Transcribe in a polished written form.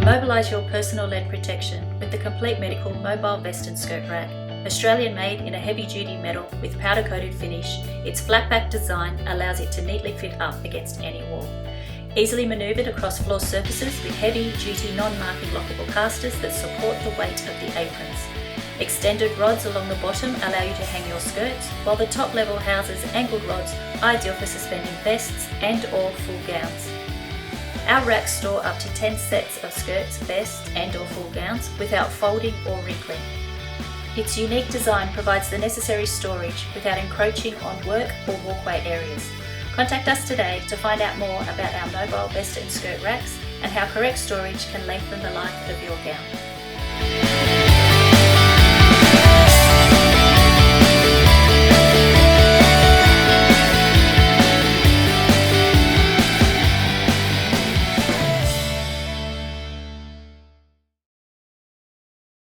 Mobilise your personal lead protection with the complete medical mobile vest and skirt rack. Australian made in a heavy duty metal with powder coated finish, its flat back design allows it to neatly fit up against any wall. Easily manoeuvred across floor surfaces with heavy duty non-marking lockable castors that support the weight of the aprons. Extended rods along the bottom allow you to hang your skirts, while the top level houses angled rods, ideal for suspending vests and or full gowns. Our racks store up to 10 sets of skirts, vests and or full gowns without folding or wrinkling. Its unique design provides the necessary storage without encroaching on work or walkway areas. Contact us today to find out more about our mobile vest and skirt racks and how correct storage can lengthen the life of your gown.